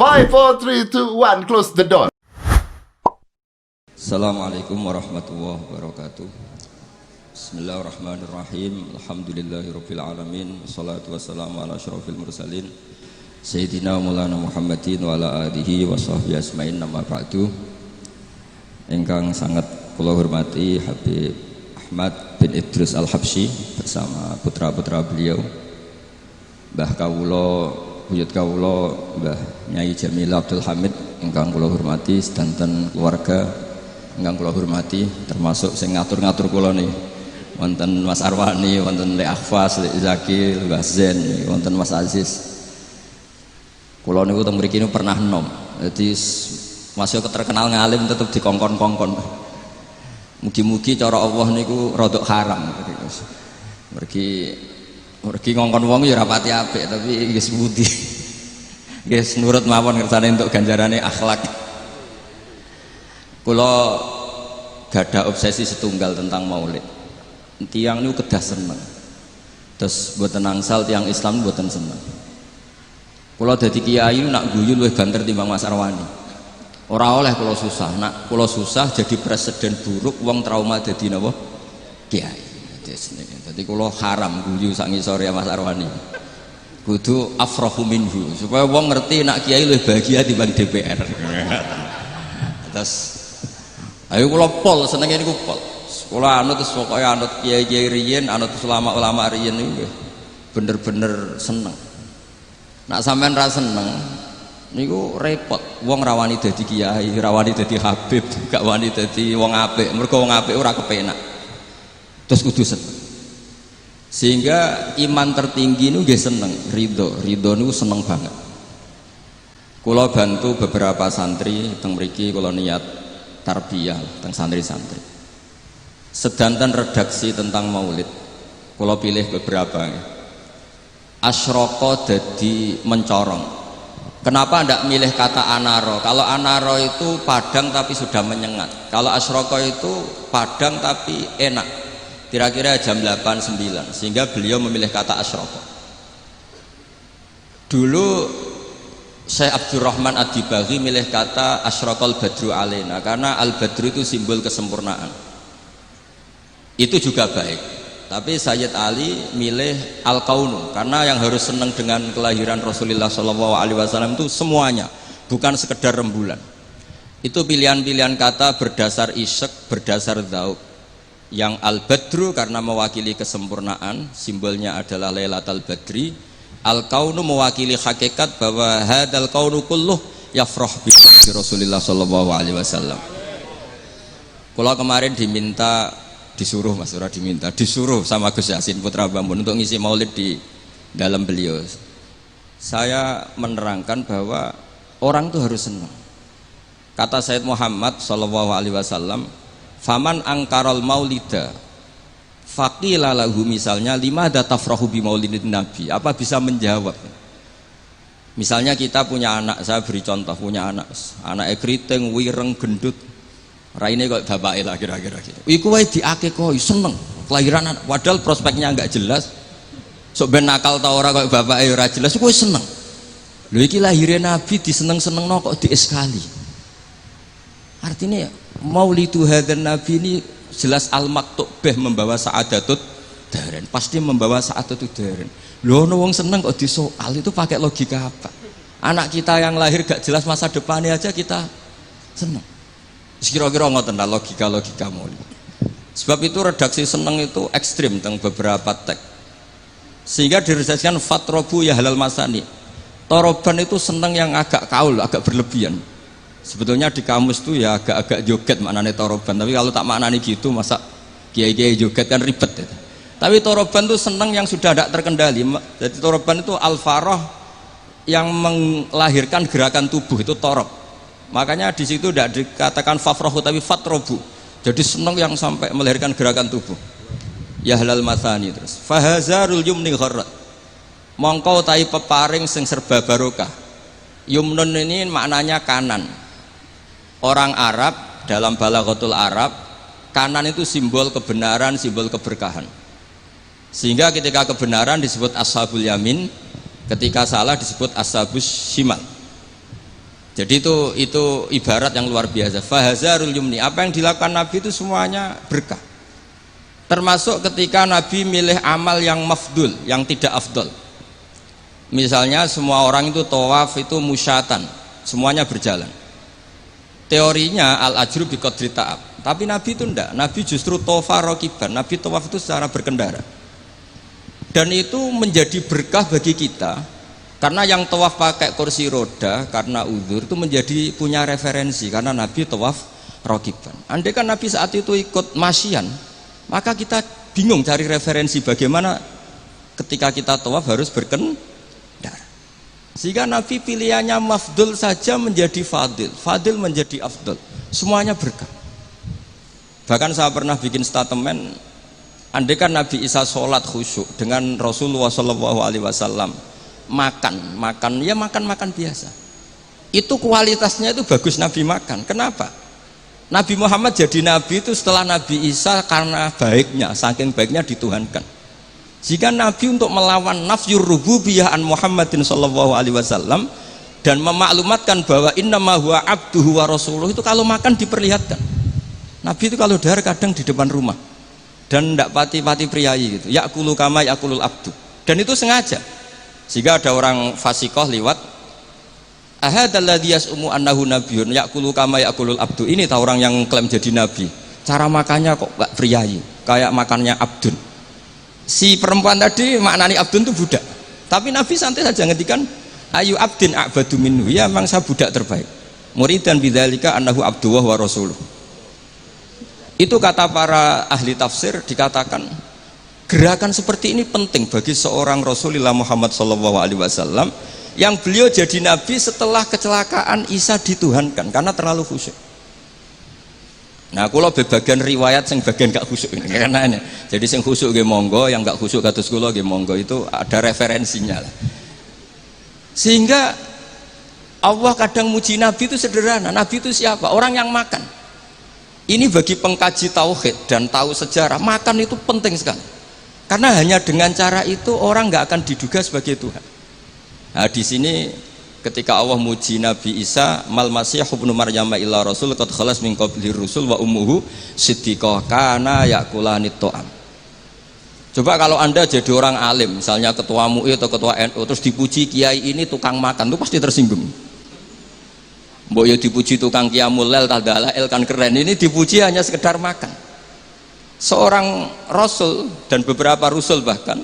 5, 4, 3, 2, 1, close the door. Assalamualaikum warahmatullahi wabarakatuh. Bismillahirrahmanirrahim. Alhamdulillahirabbil alamin. Wassalatu wassalamu ala asyrofil mursalin Sayyidina Maulana Muhammadin wa ala alihi wa sahbihi asma'in, nama ba'du. Ingkang sangat kula hormati Habib Ahmad bin Idrus Al-Habsyi bersama putra-putra beliau, Mbah Kawula, buyut kawula Mbah Nyai Jamil Abdul Hamid ingkang kula hormati, sedanten keluarga ingkang kula hormati, termasuk sing ngatur-ngatur kula nih, wonten Mas Arwani, wonten Lek Akhfas, Lek Zaki, Mbah Zen, wonten Mas Aziz. Kula niku teng mriki niku pernah enom. Dadi masih terkenal ngalim tetep dikongkon-kongkon. Mugi-mugi cara Allah niku rodok haram. Mergi ngongkon wong ya rapati apik, tapi nggih budi. Nggih nurut mawon kersane entuk ganjarane akhlak. Kula gadah obsesi setunggal tentang maulid. Tiang niku kedah seneng. Terus mboten angsal tiang Islam mboten seneng. Kula dadi kiai nak guyu luwih banter timbang Mas Arwani. Ora oleh kula susah, nak kula susah jadi presiden buruk, wong trauma dadi napa? Kiai. Jadi kula haram guyu sak ngisore Mas Arwani. Kudu afrahu minhu supaya wong ngerti nak kiai luwih bahagia timbang DPR. Terus ayo kula pol senenge niku pol. Kula anut terus pokoke anut kiai-kiai riyin, anut ulama-ulama riyin niku bener-bener seneng. Nak sampean ra seneng niku repot. Wong ra wani dadi kiai, ra wani dadi habib, gak wani dadi wong apik. Mergo wong apik ora kepenak. Terus kudu seneng. Sehingga iman tertinggi niku nggih seneng, ridho niku seneng banget. Kula bantu beberapa santri teng mriki, kula niat tarbiyah teng santri-santri. Sedanten redaksi tentang maulid, kula pilih beberapa. Asyroko dadi mencorong. Kenapa ndak milih kata anaro? Kalau anaro itu padang tapi sudah menyengat. Kalau asyroko itu padang tapi enak. Kira-kira jam 8-9, sehingga beliau memilih kata asyroko. Dulu Syekh Abdurrahman Ad-Dibaghi milih kata asyrokol badru alaina, karena al-badru itu simbol kesempurnaan. Itu juga baik. Tapi Sayyid Ali milih al-kaunu, karena yang harus senang dengan kelahiran Rasulullah SAW itu semuanya, bukan sekedar rembulan. Itu pilihan-pilihan kata berdasar isyq, berdasar dzauq. Yang al-badru karena mewakili kesempurnaan, simbolnya adalah Lailatul Badri. Al-kaunu mewakili hakikat bahwa hadal kaunu kulluh yafrah bi Rasulullah SAW. Kalau kemarin disuruh sama Gus Yasin Putra Bambun untuk ngisi maulid di dalam beliau. Saya menerangkan bahwa orang itu harus senang. Kata Sayyid Muhammad SAW, faman angkarol maulida faqila lahu, misalnya limada tafrahu bi maulidin nabi, apa bisa menjawab? Misalnya kita punya anak, saya beri contoh, punya anak keriting, wireng, gendut, raine kok bapake lah kira-kira gitu. Iku wae diakekoi seneng kelahiran anak, padahal prospeknya enggak jelas. Sok ben nakal ta ora kok bapake ora jelas, iku seneng. Lho iki lahire nabi diseneng-senengno kok dieskali. Artinya maulidu hadan nabi ini jelas al-maktub beh membawa sa'adatut daren, pasti membawa sa'adatut daren. Lho ono wong seneng kok disoal, itu pakai logika apa? Anak kita yang lahir gak jelas masa depannya aja kita seneng. Kira-kira ngoten lah logika maulid. Sebab itu redaksi seneng itu ekstrim tentang beberapa teks. Sehingga diredaksikan fatrobu ya halal masani. Toroban itu seneng yang agak kaul, agak berlebihan. Sebetulnya di kamus tuh ya agak-agak joget maknanya toroban, tapi kalau tak maknanya gitu masa kiai-kiai joget kan ribet ya. Tapi toroban tuh seneng yang sudah tidak terkendali. Jadi toroban itu al-farah yang melahirkan gerakan tubuh, itu torob. Makanya di situ tidak dikatakan fafrahu tapi fatrobu. Jadi seneng yang sampai melahirkan gerakan tubuh. Ya halal mathani. Terus fahazarul yumni gharrat, mongkau tai peparing sing serba barokah. Yumnun ini maknanya kanan. Orang Arab dalam balaghatul Arab, kanan itu simbol kebenaran, simbol keberkahan. Sehingga ketika kebenaran disebut ashabul yamin, ketika salah disebut ashabus shimal. Jadi itu ibarat yang luar biasa. Fahazarul yumni, apa yang dilakukan Nabi itu semuanya berkah. Termasuk ketika Nabi milih amal yang mafdul, yang tidak afdol. Misalnya semua orang itu tawaf itu musyatan, semuanya berjalan. Teorinya al-ajru bi qadri ta'ab. Tapi Nabi itu enggak. Nabi justru tofa rokiban. Nabi tawaf itu secara berkendara. Dan itu menjadi berkah bagi kita. Karena yang tawaf pakai kursi roda karena uzur itu menjadi punya referensi karena Nabi tawaf rokiban. Andai kan Nabi saat itu ikut masyian, maka kita bingung cari referensi bagaimana ketika kita tawaf harus berkendara. Sehingga Nabi pilihannya mafdul saja menjadi fadil, fadil menjadi afdul. Semuanya berkah. Bahkan saya pernah bikin statement, andai kan Nabi Isa sholat khusyuk dengan Rasulullah SAW makan ya makan biasa, itu kualitasnya itu bagus Nabi makan. Kenapa? Nabi Muhammad jadi Nabi itu setelah Nabi Isa karena baiknya, saking baiknya dituhankan. Jika Nabi untuk melawan nafyur rububiyah an Muhammadin sallallahu alaihi wasallam dan memaklumatkan bahwa innama huwa abduhu wa rasuluh, itu kalau makan diperlihatkan. Nabi itu kalau dahar kadang di depan rumah dan tidak pati-pati priayi gitu, yakulu kama yakulul abdu, dan itu sengaja. Sehingga ada orang fasikoh liwat, ahadalladzi yas'umu annahu nabiyyun yaqulu kama yaqulul abdu. Ini tahu orang yang klaim jadi nabi, cara makannya kok gak priayi, kayak makannya abdun. Si perempuan tadi maknani abdun itu budak, tapi Nabi santai saja ngetikan ayu abdin a'badu minhu, ya memang saya budak terbaik, muridan bidzalika annahu abduwah wa rasuluh. Itu kata para ahli tafsir, dikatakan gerakan seperti ini penting bagi seorang Rasulullah Muhammad SAW yang beliau jadi Nabi setelah kecelakaan Isa dituhankan karena terlalu khusyuk. Nah, kalau bagian riwayat yang bagian gak khusyuk ini karena jadi yang khusyuk ge monggo, yang gak khusyuk kados kula ge monggo, itu ada referensinya lah. Sehingga Allah kadang muji Nabi itu sederhana. Nabi itu siapa? Orang yang makan. Ini bagi pengkaji tauhid dan tahu sejarah, makan itu penting sekali. Karena hanya dengan cara itu orang nggak akan diduga sebagai Tuhan. Nah, di sini ketika Allah muji Nabi Isa, mal masih ibnu Maryam illa rasul qad khalas min qabli rusul wa ummuhu siddiqah kana yakulanit ta'am. Coba kalau Anda jadi orang alim, misalnya ketua MUI atau ketua NU, terus dipuji kiai ini tukang makan, itu pasti tersinggung. Mbok ya dipuji tukang qiyamul lail tadalail kan keren, ini dipuji hanya sekedar makan. Seorang rasul dan beberapa rasul bahkan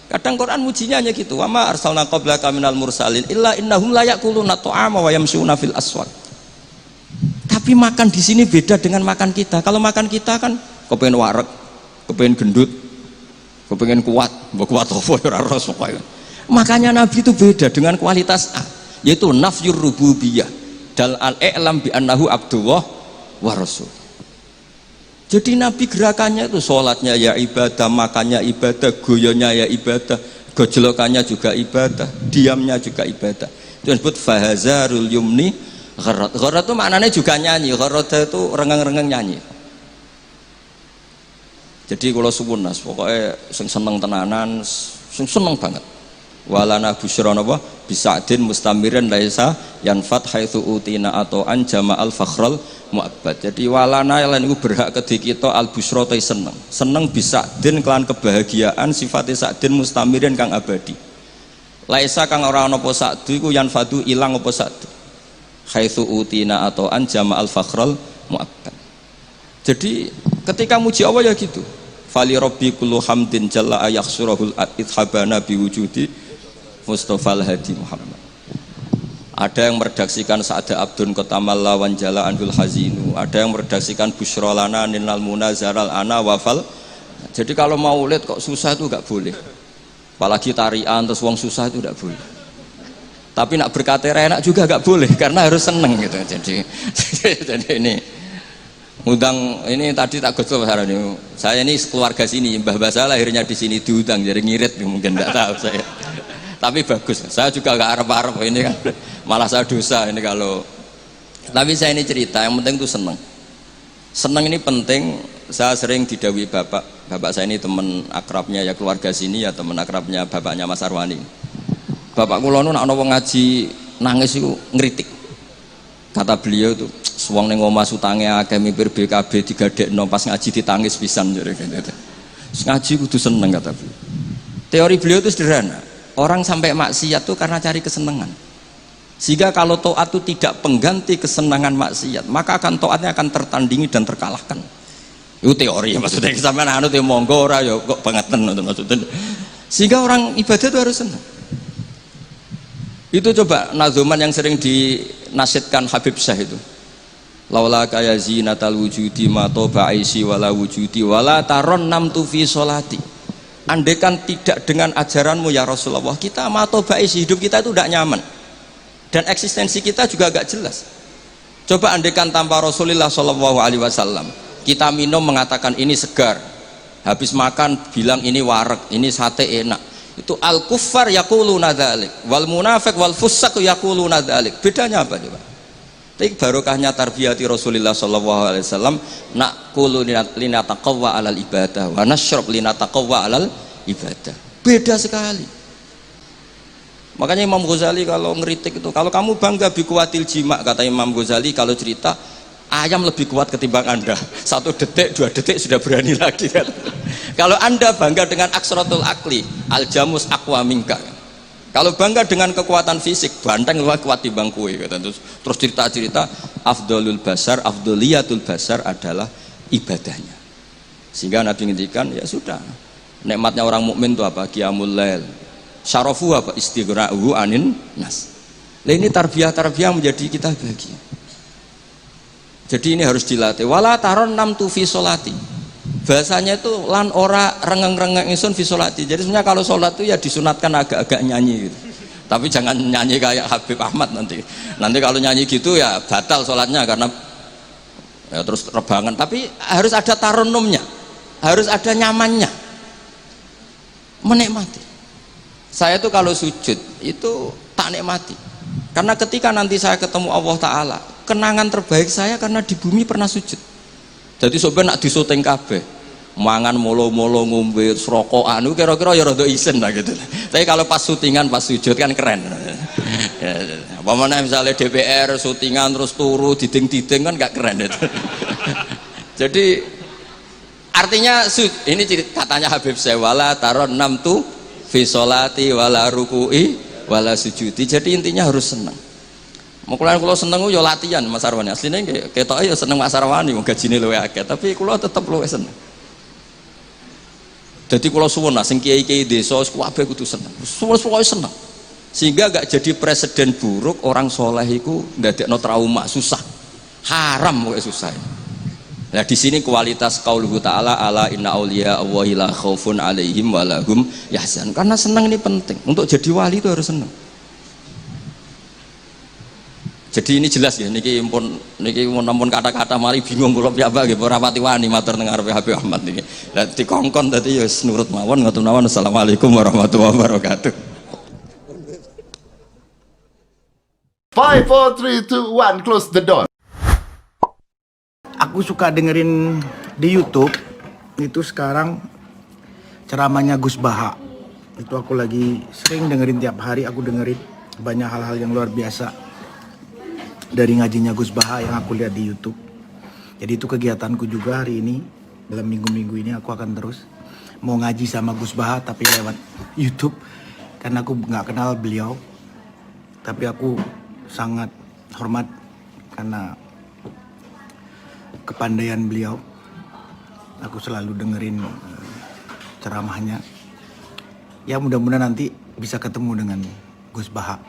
kadang Quran mujinya hanya gitu, wa ma arsalna qablaka minal mursalin illa innahum la yaquluna ta'ama wa yamshuna fil aswaq. Tapi makan di sini beda dengan makan kita. Kalau makan kita kan kepengen wareg, kepengen gendut, kepengen kuat, mbok kuat apa ora ros pokoke. Makanya Nabi itu beda dengan kualitas A, yaitu nafyur rububiyah dal al-i'lam bi annahu abdullah wa rasul. Jadi Nabi gerakannya itu sholatnya ya ibadah, makannya ibadah, goyonya ya ibadah, gojlokannya juga ibadah, diamnya juga ibadah. Itu disebut fahazarul yumni gharat. Gharat itu maknanya juga nyanyi. Gharat itu rengeng-rengeng nyanyi. Jadi kalau suwun nas, pokoknya sing seneng tenanan, sing seneng banget. Walana busyra napa bisadin mustamirin laisa yanfat haitsu utina atau an jama'al fakhral mu'abbad. Jadi walana lan iku berhak kedhi kita al busyra ta seneng bisadin kelan kebahagiaan sifatnya sadin mustamirin kang abadi. Laisa kang ora ana apa sadu iku yanfadu ilang apa sadu. Haitsu utina atau an jama'al fakhral mu'abbad. Jadi ketika muji Allah ya gitu. Fali rabbi kullu hamdin jalla ayakhsurahul ithabana biwujudi Mustafa al-Hadi Muhammad. Ada yang meredaksikan Sa'ada Abdun Kotamalla Wanjala Anhul Hazinu, ada yang meredaksikan Bushrolana Ninal Munazaral Ana Wafal. Jadi kalau maulid kok susah itu gak boleh, apalagi tarian terus wong susah itu gak boleh. Tapi nak berkata enak juga gak boleh karena harus seneng gitu. Jadi ini undang ini tadi tak gosok ini. Saya ini keluarga sini, Mbah Basah lahirnya di sini diundang, jadi ngirit mungkin tidak tahu saya. Tapi bagus, saya juga gak harap-harap ini kan, malah saya dosa ini kalau. Tapi saya ini cerita, yang penting itu seneng. Seneng ini penting. Saya sering didhawuhi bapak saya ini teman akrabnya ya keluarga sini ya, teman akrabnya bapaknya Mas Arwani. Bapak kula nu nek ana wong ngaji nangis iku ngritik. Kata beliau tuh, suwang ning omah sutange akeh mipir BKB digadekno pas ngaji ditangis pisan jare gitu. Ngaji kudu seneng kata beliau. Teori beliau itu sederhana. Orang sampai maksiat tuh karena cari kesenangan. Sehingga kalau taat itu tidak pengganti kesenangan maksiat, maka taatnya akan tertandingi dan terkalahkan. Itu teori maksudnya sampean anut ya monggo ora ya kok bangetan maksudnya. Sehingga orang ibadah itu harus senang. Itu coba nazuman yang sering dinasihatkan Habib Syah itu. Laula kaya zinatal wujudi ma toba aisi wala wujudi wala taron namtu fi sholati. Andaikan tidak dengan ajaranmu ya Rasulullah, kita ma toba aisi, hidup kita itu tidak nyaman. Dan eksistensi kita juga agak jelas. Coba andaikan tanpa Rasulullah Shallallahu Alaihi Wasallam, kita minum mengatakan ini segar, habis makan bilang ini wareg, ini sate enak. Itu al kuffar yaquluna dzalik, wal munafiq wal fusaq yaquluna dzalik. Bedanya apa coba? Tapi barokahnya tarbiyati Rasulullah Shallallahu Alaihi Wasallam, naqulu linataqawwa alal ibadah, wa nashrab linataqawwa alal ibadah. Beda sekali. Makanya Imam Ghazali kalau ngeritik itu, kalau kamu bangga bikuatil jima, kata Imam Ghazali kalau cerita ayam lebih kuat ketimbang anda, 1 detik 2 detik sudah berani lagi kan? Kalau anda bangga dengan aksratul akli, al jamus aqwa minka. Kalau bangga dengan kekuatan fisik, banteng lebih kuat timbang kue kan? Terus cerita-cerita afdolul basar, afdoliyatul basar adalah ibadahnya. Sehingga Nabi ngendikan ya sudah, nikmatnya orang mukmin itu apa? Qiyamul lail, syarafu apa? Istighra'uhu anin nas. Nah ini tarbiyah-tarbiyah menjadi kita bahagia. Jadi ini harus dilatih. Wala taron namtu fi sholati. Bahasanya itu lan ora rengeng-rengeng ingsun fi sholati. Jadi sebenarnya kalau sholat itu ya disunatkan agak-agak nyanyi gitu. Tapi jangan nyanyi kayak Habib Ahmad nanti. Nanti kalau nyanyi gitu ya batal sholatnya karena ya terus rebangan. Tapi harus ada taronumnya, harus ada nyamannya, menikmati. Saya tuh kalau sujud itu tak nikmati, karena ketika nanti saya ketemu Allah Ta'ala, kenangan terbaik saya karena di bumi pernah sujud. Jadi sobat nak disuting kabeh, mangan molo-molo ngombe serokokan itu kira-kira ya rada isen lah gitu. Tapi kalau pas syutingan pas sujud kan keren. Apa mana misalnya DPR syutingan terus turu diding-diding kan gak keren itu. Jadi artinya ini katanya Habib Syekh, wala taron namtu fi sholati wala ruku'i wala sujudi. Jadi intinya harus senang. Mukulan kalau seneng yo latihan Mas Arwani. Aslinya ketok ya seneng Mas Arwani, gajine luwih akeh, tapi kula tetep luwih seneng. Jadi kalau suwun lah sing kiai-kiai desa kabeh kudu seneng. Suwe-suwe seneng. Sehingga gak jadi presiden buruk orang soleh iku ndadekno trauma, susah. Haram kok susah. Nah di sini kualitas qauluhu ta'ala ala inna auliya Allahi la khaufun alaihim wa lahum yahzan. Karena senang ini penting. Untuk jadi wali itu harus senang. Jadi ini jelas ya, niki namun kata-kata mari bingung kula piyambak nggih ora pati wani matur teng ngarepe Habib Ahmad niki. Lah dikongkon dadi ya nurut mawon ngoten mawon. Assalamualaikum warahmatullahi wabarakatuh. 5, 4, 3, 2, 1, close the door. Aku suka dengerin di YouTube itu sekarang ceramahnya Gus Baha. Itu aku lagi sering dengerin tiap hari, aku dengerin banyak hal-hal yang luar biasa dari ngajinya Gus Baha yang aku lihat di YouTube. Jadi itu kegiatanku juga hari ini. Dalam minggu-minggu ini aku akan terus mau ngaji sama Gus Baha tapi lewat YouTube karena aku nggak kenal beliau. Tapi aku sangat hormat karena kepandaian beliau. Aku selalu dengerin ceramahnya. Ya mudah-mudahan nanti bisa ketemu dengan Gus Baha.